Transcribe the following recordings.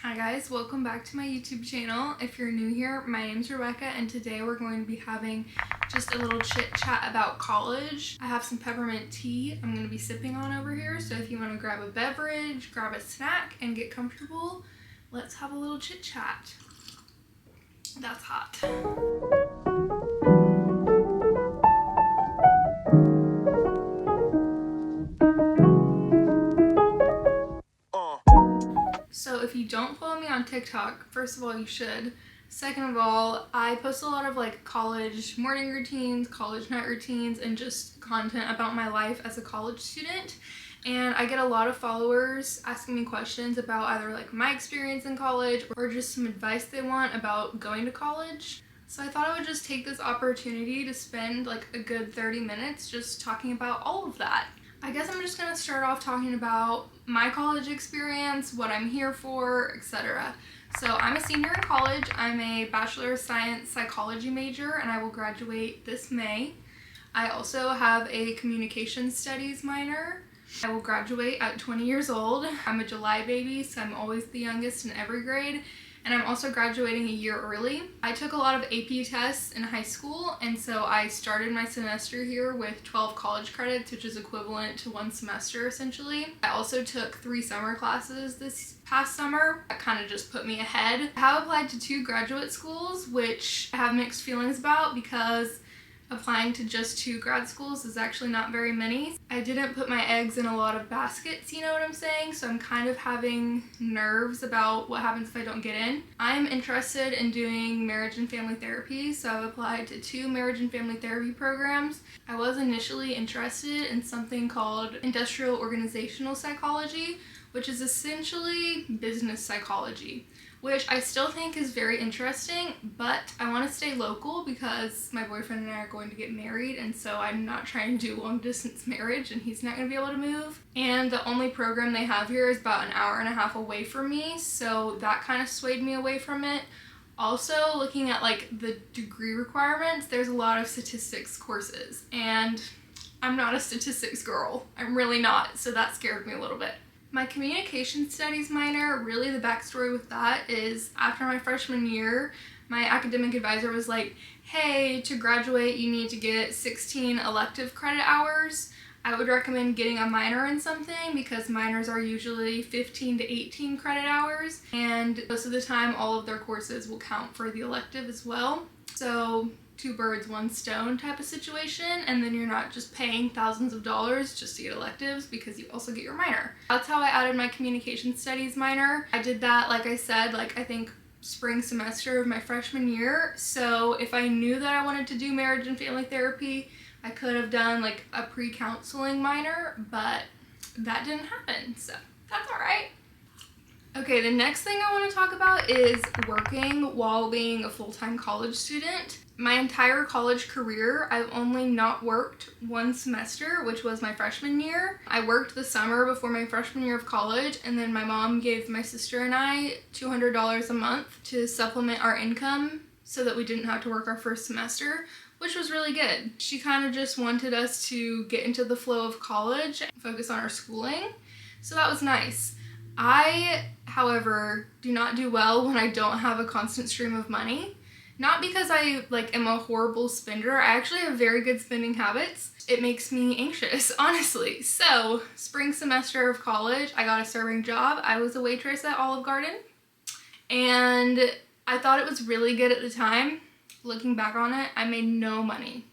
Hi guys, welcome back to my YouTube channel. If you're new here, my name's Rebecca and today we're going to be having just a little chit chat about college. I have some peppermint tea I'm going to be sipping on over here, so if you want to grab a beverage, grab a snack, and get comfortable, let's have a little chit chat. That's hot. So if you don't follow me on TikTok, first of all, you should. Second of all, I post a lot of college morning routines, college night routines, and just content about my life as a college student. And I get a lot of followers asking me questions about either my experience in college or just some advice they want about going to college. So I thought I would just take this opportunity to spend a good 30 minutes just talking about all of that. I guess I'm just going to start off talking about my college experience, what I'm here for, etc. So I'm a senior in college. I'm a Bachelor of Science Psychology major and I will graduate this May. I also have a Communication Studies minor. I will graduate at 20 years old. I'm a July baby, so I'm always the youngest in every grade. And I'm also graduating a year early. I took a lot of AP tests in high school, and so I started my semester here with 12 college credits, which is equivalent to one semester essentially. I also took 3 summer classes this past summer. That kind of just put me ahead. I have applied to 2 graduate schools, which I have mixed feelings about because applying to just 2 grad schools is actually not very many. I didn't put my eggs in a lot of baskets, you know what I'm saying? So I'm kind of having nerves about what happens if I don't get in. I'm interested in doing marriage and family therapy, so I've applied to 2 marriage and family therapy programs. I was initially interested in something called industrial organizational psychology, which is essentially business psychology, which I still think is very interesting, but I want to stay local because my boyfriend and I are going to get married, and so I'm not trying to do long distance marriage and he's not going to be able to move. And the only program they have here is about an hour and a half away from me, so that kind of swayed me away from it. Also, looking at the degree requirements, there's a lot of statistics courses, and I'm not a statistics girl. I'm really not, so that scared me a little bit. My communication studies minor, really the backstory with that is after my freshman year, my academic advisor was like, hey, to graduate you need to get 16 elective credit hours. I would recommend getting a minor in something because minors are usually 15 to 18 credit hours, and most of the time all of their courses will count for the elective as well. So 2 birds, 1 stone type of situation, and then you're not just paying thousands of dollars just to get electives because you also get your minor. That's how I added my communication studies minor. I did that, like I said, I think spring semester of my freshman year. So if I knew that I wanted to do marriage and family therapy, I could have done a pre-counseling minor, but that didn't happen, so that's all right. Okay, the next thing I want to talk about is working while being a full-time college student. My entire college career, I've only not worked 1 semester, which was my freshman year. I worked the summer before my freshman year of college, and then my mom gave my sister and I $200 a month to supplement our income so that we didn't have to work our first semester, which was really good. She kind of just wanted us to get into the flow of college and focus on our schooling, so that was nice. I, however, do not do well when I don't have a constant stream of money. Not because I am a horrible spender. I actually have very good spending habits. It makes me anxious, honestly. So, spring semester of college, I got a serving job. I was a waitress at Olive Garden, and I thought it was really good at the time. Looking back on it, I made no money.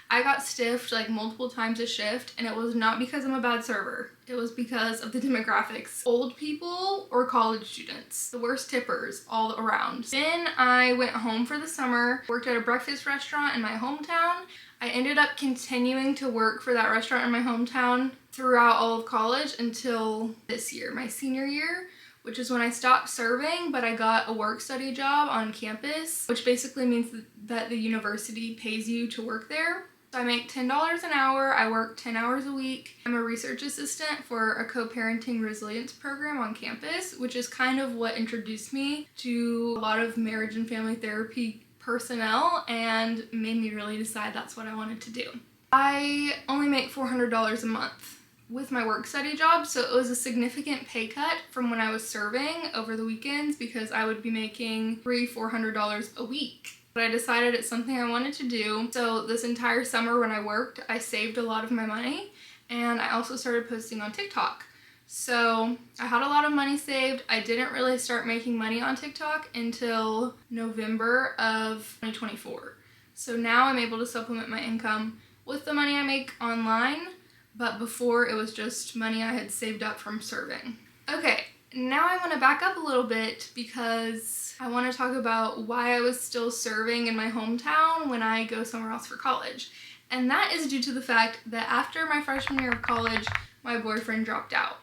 I got stiffed multiple times a shift, and it was not because I'm a bad server. It was because of the demographics. Old people or college students. The worst tippers all around. Then I went home for the summer, worked at a breakfast restaurant in my hometown. I ended up continuing to work for that restaurant in my hometown throughout all of college until this year, my senior year, which is when I stopped serving, but I got a work-study job on campus, which basically means that the university pays you to work there. So I make $10 an hour, I work 10 hours a week. I'm a research assistant for a co-parenting resilience program on campus, which is kind of what introduced me to a lot of marriage and family therapy personnel and made me really decide that's what I wanted to do. I only make $400 a month, with my work study job, so it was a significant pay cut from when I was serving over the weekends because I would be making $300-400 a week. But I decided it's something I wanted to do. So this entire summer when I worked, I saved a lot of my money, and I also started posting on TikTok. So I had a lot of money saved. I didn't really start making money on TikTok until November of 2024. So now I'm able to supplement my income with the money I make online, but before it was just money I had saved up from serving. Okay, now I want to back up a little bit because I want to talk about why I was still serving in my hometown when I go somewhere else for college. And that is due to the fact that after my freshman year of college, my boyfriend dropped out.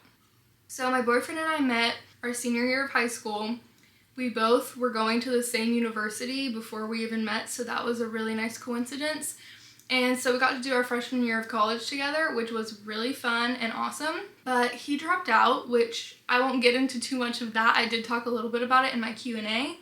So my boyfriend and I met our senior year of high school. We both were going to the same university before we even met, so that was a really nice coincidence. And so we got to do our freshman year of college together, which was really fun and awesome. But he dropped out, which I won't get into too much of that. I did talk a little bit about it in my Q&A,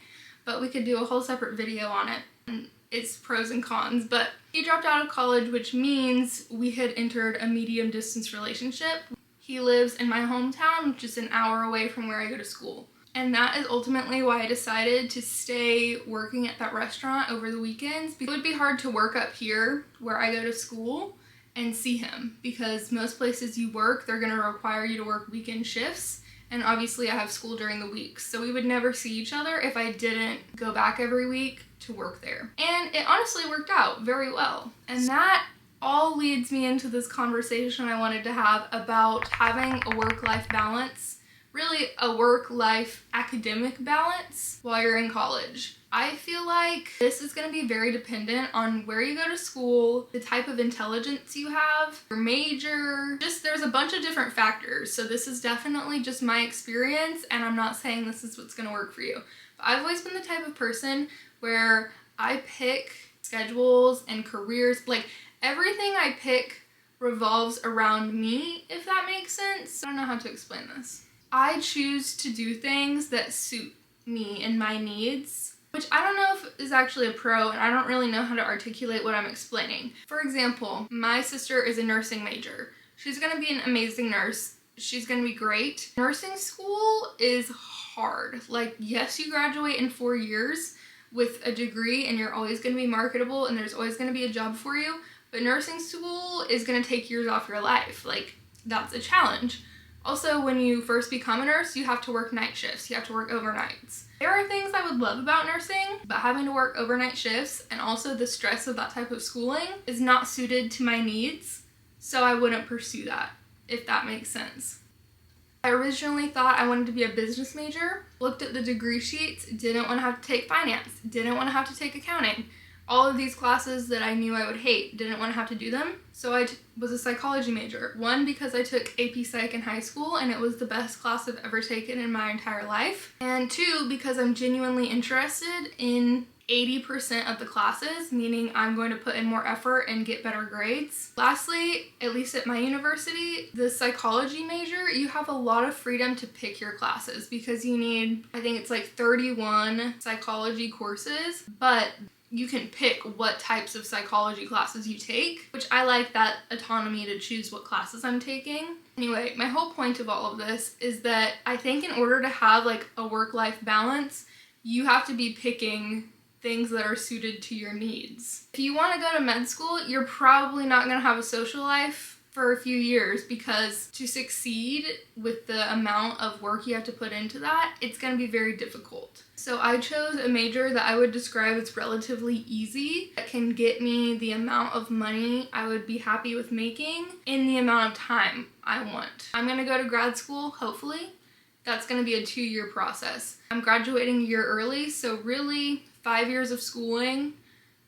but we could do a whole separate video on it. And its pros and cons. But he dropped out of college, which means we had entered a medium distance relationship. He lives in my hometown, just an hour away from where I go to school. And that is ultimately why I decided to stay working at that restaurant over the weekends. It would be hard to work up here where I go to school and see him because most places you work, they're going to require you to work weekend shifts. And obviously I have school during the week, so we would never see each other if I didn't go back every week to work there. And it honestly worked out very well. And that all leads me into this conversation I wanted to have about having a work-life balance, really a work-life academic balance while you're in college. I feel like this is going to be very dependent on where you go to school, the type of intelligence you have, your major, just there's a bunch of different factors. So this is definitely just my experience, and I'm not saying this is what's going to work for you. But I've always been the type of person where I pick schedules and careers, like everything I pick revolves around me, if that makes sense. I don't know how to explain this. I choose to do things that suit me and my needs, which I don't know if is actually a pro, and I don't really know how to articulate what I'm explaining. For example, my sister is a nursing major. She's gonna be an amazing nurse. She's gonna be great. Nursing school is hard. Like, yes, you graduate in 4 years with a degree and you're always gonna be marketable and there's always gonna be a job for you, but nursing school is gonna take years off your life. Like, that's a challenge. Also, when you first become a nurse, you have to work night shifts. You have to work overnights. There are things I would love about nursing, but having to work overnight shifts and also the stress of that type of schooling is not suited to my needs, so I wouldn't pursue that, if that makes sense. I originally thought I wanted to be a business major, looked at the degree sheets, didn't want to have to take finance, didn't want to have to take accounting. All of these classes that I knew I would hate, didn't want to have to do them. So I was a psychology major. One, because I took AP Psych in high school and it was the best class I've ever taken in my entire life. And two, because I'm genuinely interested in 80% of the classes, meaning I'm going to put in more effort and get better grades. Lastly, at least at my university, the psychology major, you have a lot of freedom to pick your classes because you need, I think it's like 31 psychology courses, but you can pick what types of psychology classes you take, which I like that autonomy to choose what classes I'm taking. Anyway, my whole point of all of this is that I think in order to have like a work-life balance, you have to be picking things that are suited to your needs. If you want to go to med school, you're probably not going to have a social life for a few years because to succeed with the amount of work you have to put into that, it's going to be very difficult. So I chose a major that I would describe as relatively easy, that can get me the amount of money I would be happy with making in the amount of time I want. I'm going to go to grad school, hopefully. That's going to be a 2-year process. I'm graduating a year early, so really 5 years of schooling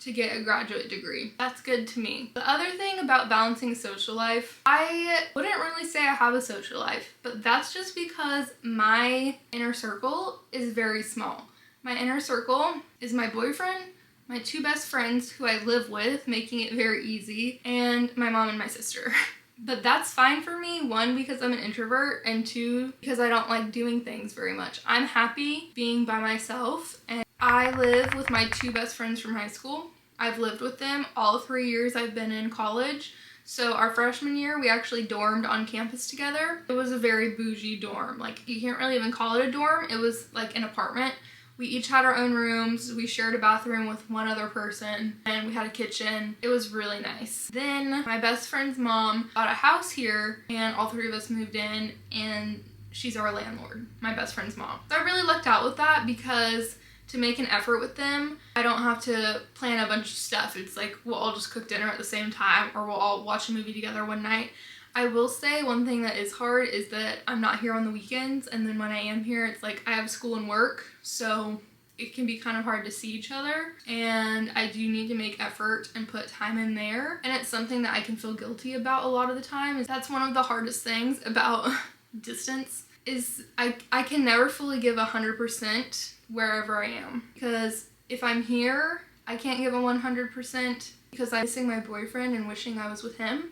to get a graduate degree. That's good to me. The other thing about balancing social life, I wouldn't really say I have a social life, but that's just because my inner circle is very small. My inner circle is my boyfriend, my 2 best friends who I live with, making it very easy, and my mom and my sister. But that's fine for me, 1, because I'm an introvert, and 2, because I don't like doing things very much. I'm happy being by myself, and I live with my 2 best friends from high school. I've lived with them all 3 years I've been in college, So our freshman year, we actually dormed on campus together. It was a very bougie dorm. Like, you can't really even call it a dorm. It was like an apartment. We each had our own rooms. We shared a bathroom with one other person, and we had a kitchen. It was really nice. Then my best friend's mom bought a house here, and all three of us moved in, and she's our landlord, my best friend's mom. So I really lucked out with that because to make an effort with them, I don't have to plan a bunch of stuff. It's like we'll all just cook dinner at the same time, or we'll all watch a movie together one night. I will say one thing that is hard is that I'm not here on the weekends, and then when I am here, it's like I have school and work, so it can be kind of hard to see each other, and I do need to make effort and put time in there, and it's something that I can feel guilty about a lot of the time. That's one of the hardest things about distance, is I can never fully give 100% wherever I am, because if I'm here, I can't give a 100% because I'm missing my boyfriend and wishing I was with him.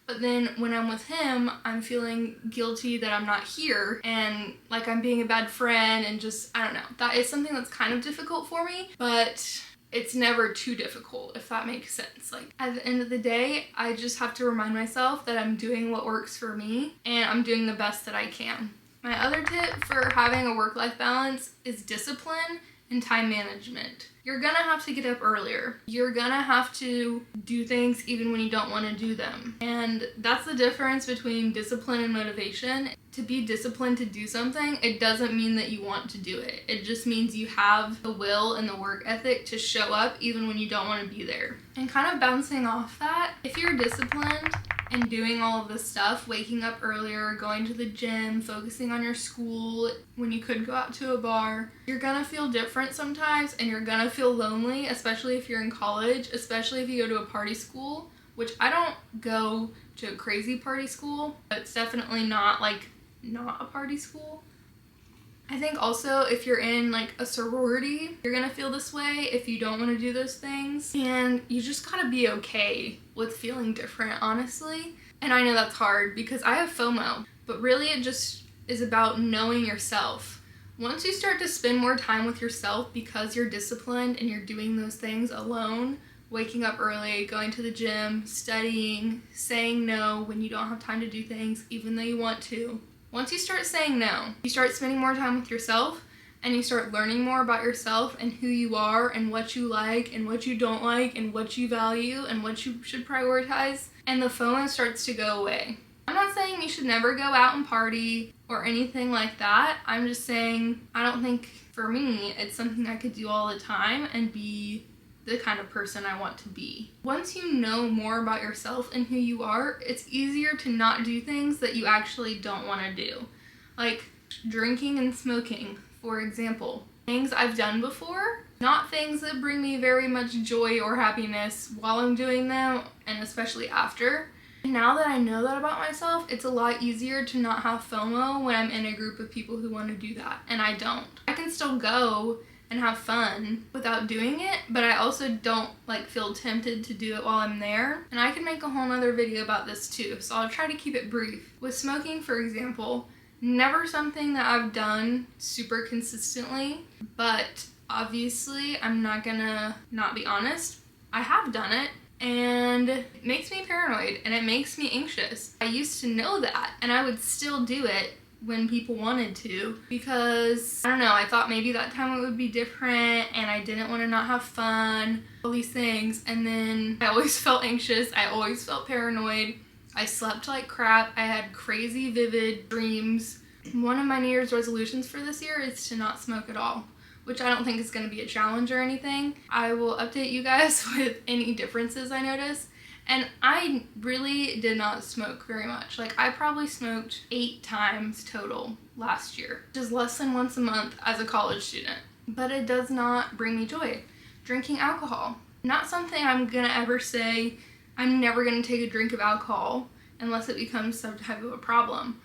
But then when I'm with him, I'm feeling guilty that I'm not here and like I'm being a bad friend, and just, I don't know. That is something that's kind of difficult for me, but it's never too difficult, if that makes sense. Like, at the end of the day, I just have to remind myself that I'm doing what works for me and I'm doing the best that I can. My other tip for having a work-life balance is discipline and time management. You're gonna have to get up earlier. You're gonna have to do things even when you don't want to do them. And that's the difference between discipline and motivation. To be disciplined to do something, it doesn't mean that you want to do it. It just means you have the will and the work ethic to show up even when you don't want to be there. And kind of bouncing off that, if you're disciplined and doing all of this stuff, waking up earlier, going to the gym, focusing on your school when you could go out to a bar, you're gonna feel different sometimes, and you're gonna feel lonely, especially if you're in college, especially if you go to a party school, which I don't go to a crazy party school, but it's definitely not a party school. I think also if you're in like a sorority, you're gonna feel this way if you don't want to do those things, and you just gotta be okay with feeling different, honestly. And I know that's hard because I have FOMO, but really it just is about knowing yourself. Once you start to spend more time with yourself because you're disciplined and you're doing those things alone, waking up early, going to the gym, studying, saying no when you don't have time to do things even though you want to. Once you start saying no, you start spending more time with yourself, and you start learning more about yourself and who you are and what you like and what you don't like and what you value and what you should prioritize, and the FOMO starts to go away. I'm not saying you should never go out and party or anything like that. I'm just saying I don't think, for me, it's something I could do all the time and be the kind of person I want to be. Once you know more about yourself and who you are, it's easier to not do things that you actually don't want to do. Like drinking and smoking, for example. Things I've done before, not things that bring me very much joy or happiness while I'm doing them, and especially after. And now that I know that about myself, it's a lot easier to not have FOMO when I'm in a group of people who want to do that, and I don't. I can still go and have fun without doing it, but I also don't feel tempted to do it while I'm there. And I can make a whole nother video about this too, so I'll try to keep it brief. With smoking, for example, never something that I've done super consistently, but obviously I'm not gonna not be honest. I have done it, and it makes me paranoid and it makes me anxious. I used to know that, and I would still do it when people wanted to, because I don't know, I thought maybe that time it would be different and I didn't want to not have fun, all these things. And then I always felt anxious, I always felt paranoid, I slept like crap, I had crazy vivid dreams. One of my New Year's resolutions for this year is to not smoke at all, which I don't think is going to be a challenge or anything. I will update you guys with any differences I notice. And I really did not smoke very much. I probably smoked 8 times total last year, which is less than once a month as a college student. But it does not bring me joy. Drinking alcohol, not something I'm gonna ever say I'm never gonna take a drink of alcohol unless it becomes some type of a problem.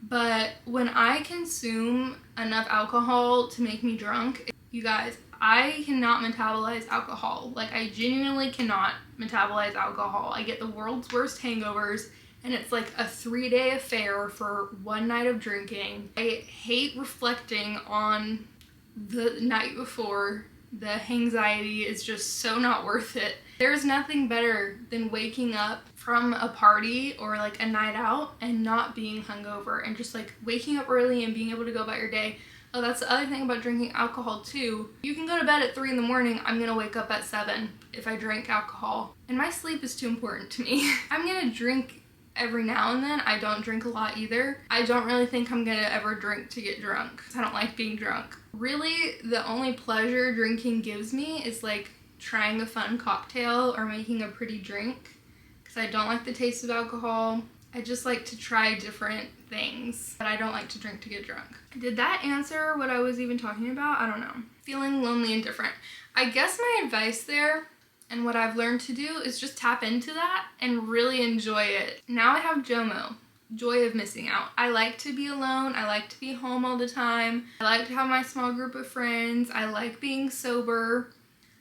But when I consume enough alcohol to make me drunk, you guys, I cannot metabolize alcohol. I genuinely cannot metabolize alcohol. I get the world's worst hangovers, and it's like a 3-day affair for one night of drinking. I hate reflecting on the night before The anxiety is just so not worth it. There's nothing better than waking up from a party or like a night out and not being hungover and just like waking up early and being able to go about your day. Oh, that's the other thing about drinking alcohol too. You can go to bed at 3 in the morning. I'm gonna wake up at 7 if I drink alcohol. And my sleep is too important to me. I'm gonna drink every now and then. I don't drink a lot either. I don't really think I'm gonna ever drink to get drunk. I don't like being drunk. Really, the only pleasure drinking gives me is like trying a fun cocktail or making a pretty drink, because I don't like the taste of alcohol. I just like to try different things, but I don't like to drink to get drunk. Did that answer what I was even talking about? I don't know. Feeling lonely and different. I guess my advice there and what I've learned to do is just tap into that and really enjoy it. Now I have JOMO, joy of missing out. I like to be alone. I like to be home all the time. I like to have my small group of friends. I like being sober.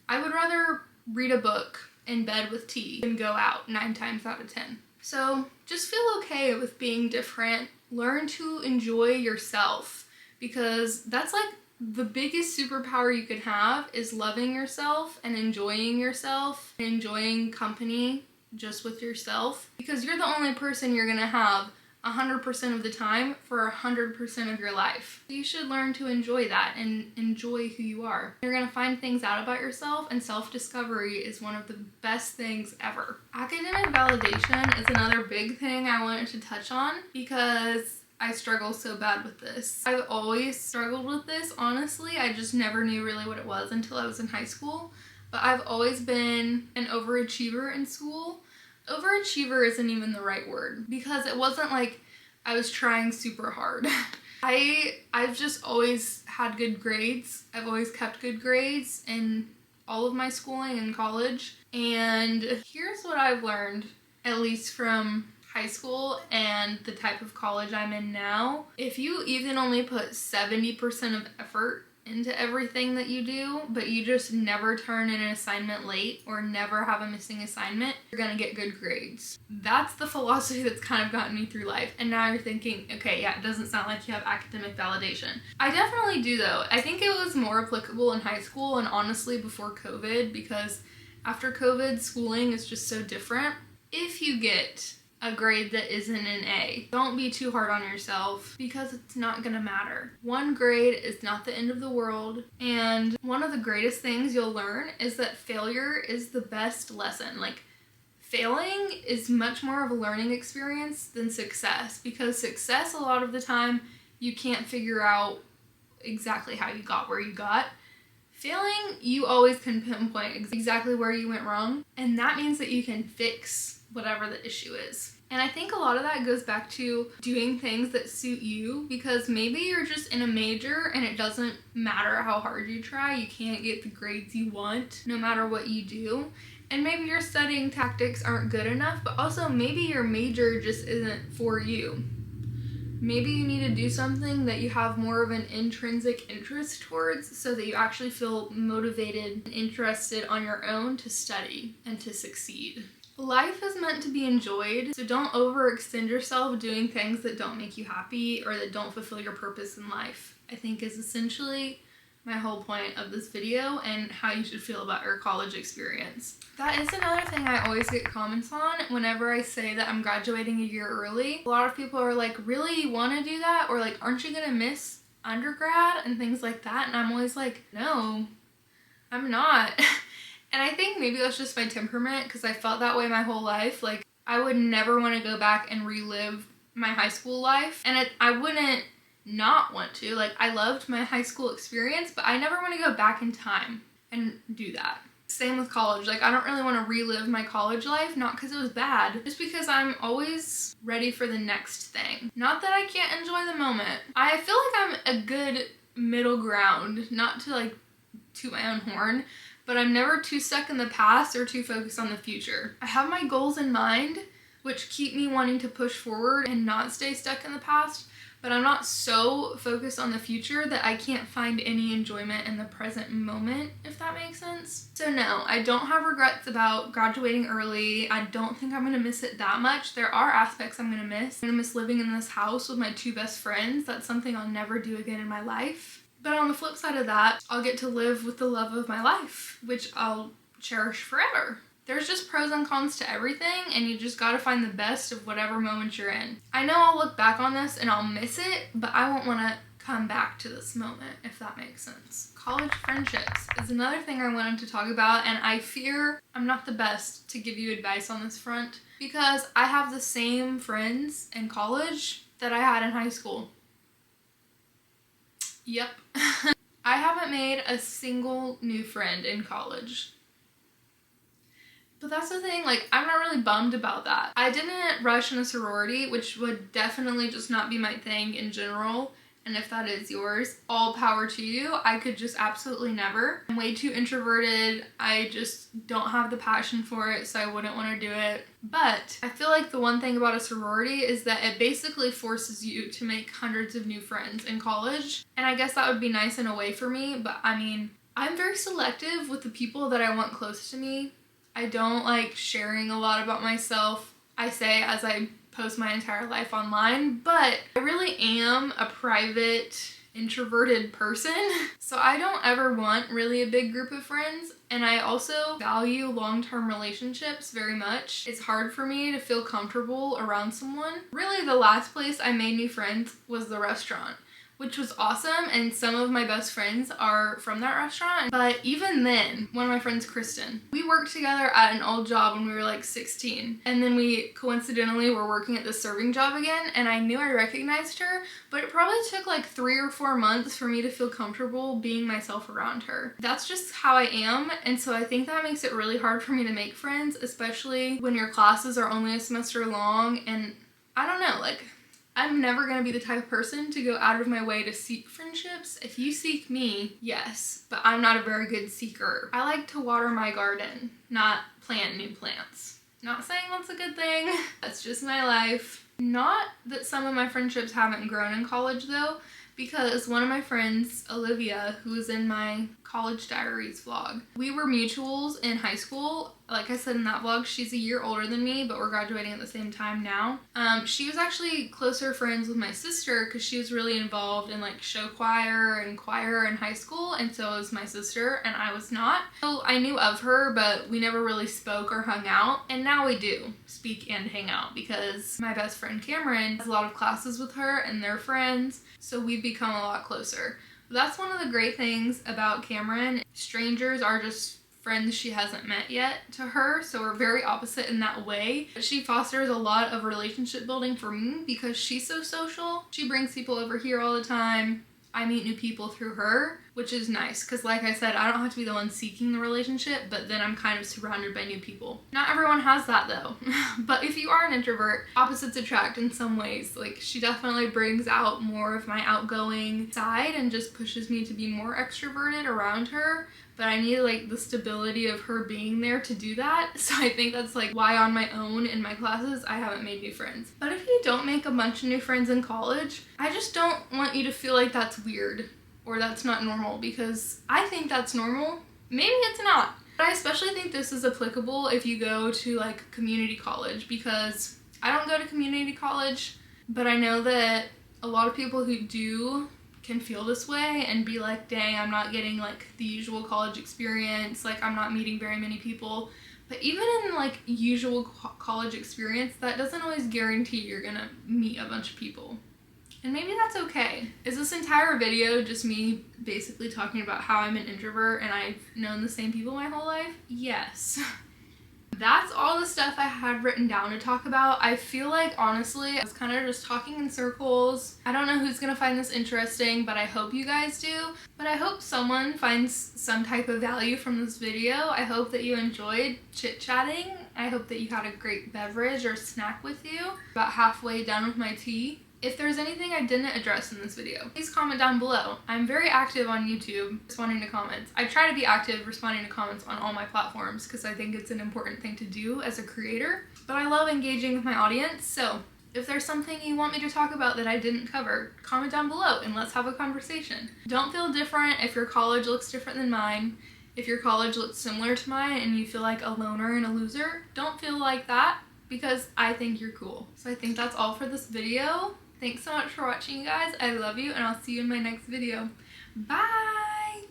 I would rather read a book in bed with tea than go out 9 times out of 10. So just feel okay with being different. Learn to enjoy yourself, because that's like the biggest superpower you could have, is loving yourself and enjoying yourself and enjoying company just with yourself, because you're the only person you're gonna have 100% of the time for 100% of your life. You should learn to enjoy that and enjoy who you are. You're gonna find things out about yourself, and self-discovery is one of the best things ever. Academic validation is another big thing I wanted to touch on, because I struggle so bad with this. I've always struggled with this, honestly. I just never knew really what it was until I was in high school. But I've always been an overachiever in school. Overachiever isn't even the right word, because it wasn't like I was trying super hard. I've just always had good grades. I've always kept good grades in all of my schooling and college. And here's what I've learned, at least from high school and the type of college I'm in now. If you even only put 70% of effort into everything that you do, but you just never turn in an assignment late or never have a missing assignment, you're gonna get good grades. That's the philosophy that's kind of gotten me through life. And now you're thinking, okay, yeah, it doesn't sound like you have academic validation. I definitely do though. I think it was more applicable in high school and honestly before COVID, because after COVID, schooling is just so different. If you get a grade that isn't an A, don't be too hard on yourself, because it's not gonna matter. One grade is not the end of the world, and one of the greatest things you'll learn is that failure is the best lesson. Like, failing is much more of a learning experience than success, because success a lot of the time you can't figure out exactly how you got where you got. Failing, you always can pinpoint exactly where you went wrong, and that means that you can fix whatever the issue is. And I think a lot of that goes back to doing things that suit you, because maybe you're just in a major and it doesn't matter how hard you try, you can't get the grades you want no matter what you do. And maybe your studying tactics aren't good enough, but also maybe your major just isn't for you. Maybe you need to do something that you have more of an intrinsic interest towards, so that you actually feel motivated and interested on your own to study and to succeed. Life is meant to be enjoyed, so don't overextend yourself doing things that don't make you happy or that don't fulfill your purpose in life, I think is essentially my whole point of this video and how you should feel about your college experience. That is another thing I always get comments on whenever I say that I'm graduating a year early. A lot of people are like, really, you want to do that? Or like, aren't you gonna miss undergrad and things like that? And I'm always like, no, I'm not. And I think maybe that's just my temperament, because I felt that way my whole life. Like, I would never want to go back and relive my high school life. And I wouldn't not want to. Like, I loved my high school experience, but I never want to go back in time and do that. Same with college. Like, I don't really want to relive my college life, not because it was bad, just because I'm always ready for the next thing. Not that I can't enjoy the moment. I feel like I'm a good middle ground, not to like toot my own horn, but I'm never too stuck in the past or too focused on the future. I have my goals in mind, which keep me wanting to push forward and not stay stuck in the past, but I'm not so focused on the future that I can't find any enjoyment in the present moment, if that makes sense. So no, I don't have regrets about graduating early. I don't think I'm gonna miss it that much. There are aspects I'm gonna miss. I'm gonna miss living in this house with my 2 best friends. That's something I'll never do again in my life. But on the flip side of that, I'll get to live with the love of my life, which I'll cherish forever. There's just pros and cons to everything, and you just gotta find the best of whatever moment you're in. I know I'll look back on this and I'll miss it, but I won't want to come back to this moment, if that makes sense. College friendships is another thing I wanted to talk about, and I fear I'm not the best to give you advice on this front because I have the same friends in college that I had in high school. Yep. I haven't made a single new friend in college. But that's the thing, like, I'm not really bummed about that. I didn't rush in a sorority, which would definitely just not be my thing in general. And if that is yours, all power to you. I could just absolutely never. I'm way too introverted. I just don't have the passion for it, so I wouldn't want to do it. But I feel like the one thing about a sorority is that it basically forces you to make hundreds of new friends in college. And I guess that would be nice in a way for me, but I mean, I'm very selective with the people that I want close to me. I don't like sharing a lot about myself. I say as I post my entire life online, but I really am a private, introverted person. So I don't ever want really a big group of friends, and I also value long-term relationships very much. It's hard for me to feel comfortable around someone. Really, the last place I made new friends was the restaurant, which was awesome, and some of my best friends are from that restaurant. But even then, one of my friends, Kristen, we worked together at an old job when we were like 16, and then we coincidentally were working at this serving job again, and I knew I recognized her, but it probably took like 3 or 4 months for me to feel comfortable being myself around her. That's just how I am, and so I think that makes it really hard for me to make friends, especially when your classes are only a semester long, and I don't know, like, I'm never going to be the type of person to go out of my way to seek friendships. If you seek me, yes, but I'm not a very good seeker. I like to water my garden, not plant new plants. Not saying that's a good thing. That's just my life. Not that some of my friendships haven't grown in college though, because one of my friends, Olivia, who was in my college diaries vlog, we were mutuals in high school. Like I said in that vlog, she's a year older than me, but we're graduating at the same time now. She was actually closer friends with my sister because she was really involved in like show choir and choir in high school, and so was my sister, and I was not. So I knew of her, but we never really spoke or hung out, and now we do speak and hang out because my best friend Cameron has a lot of classes with her and they're friends, so we've become a lot closer. That's one of the great things about Cameron. Strangers are just friends she hasn't met yet to her, so we're very opposite in that way. She fosters a lot of relationship building for me because she's so social. She brings people over here all the time. I meet new people through her, which is nice because like I said, I don't have to be the one seeking the relationship, but then I'm kind of surrounded by new people. Not everyone has that though. But if you are an introvert, opposites attract in some ways. Like, she definitely brings out more of my outgoing side and just pushes me to be more extroverted around her. But I need like the stability of her being there to do that. So I think that's like why on my own in my classes I haven't made new friends. But if you don't make a bunch of new friends in college, I just don't want you to feel like that's weird or that's not normal, because I think that's normal. Maybe it's not. But I especially think this is applicable if you go to like community college, because I don't go to community college, but I know that a lot of people who do can feel this way and be like, dang, I'm not getting like the usual college experience, like I'm not meeting very many people. But even in like usual college experience, that doesn't always guarantee you're gonna meet a bunch of people. And maybe that's okay. Is this entire video just me basically talking about how I'm an introvert and I've known the same people my whole life? Yes. That's all the stuff I had written down to talk about. I feel like, honestly, I was kind of just talking in circles. I don't know who's gonna find this interesting, but I hope you guys do. But I hope someone finds some type of value from this video. I hope that you enjoyed chit-chatting. I hope that you had a great beverage or snack with you. About halfway done with my tea. If there's anything I didn't address in this video, please comment down below. I'm very active on YouTube responding to comments. I try to be active responding to comments on all my platforms because I think it's an important thing to do as a creator. But I love engaging with my audience, so if there's something you want me to talk about that I didn't cover, comment down below and let's have a conversation. Don't feel different if your college looks different than mine. If your college looks similar to mine and you feel like a loner and a loser, don't feel like that, because I think you're cool. So I think that's all for this video. Thanks so much for watching, you guys. I love you, and I'll see you in my next video. Bye!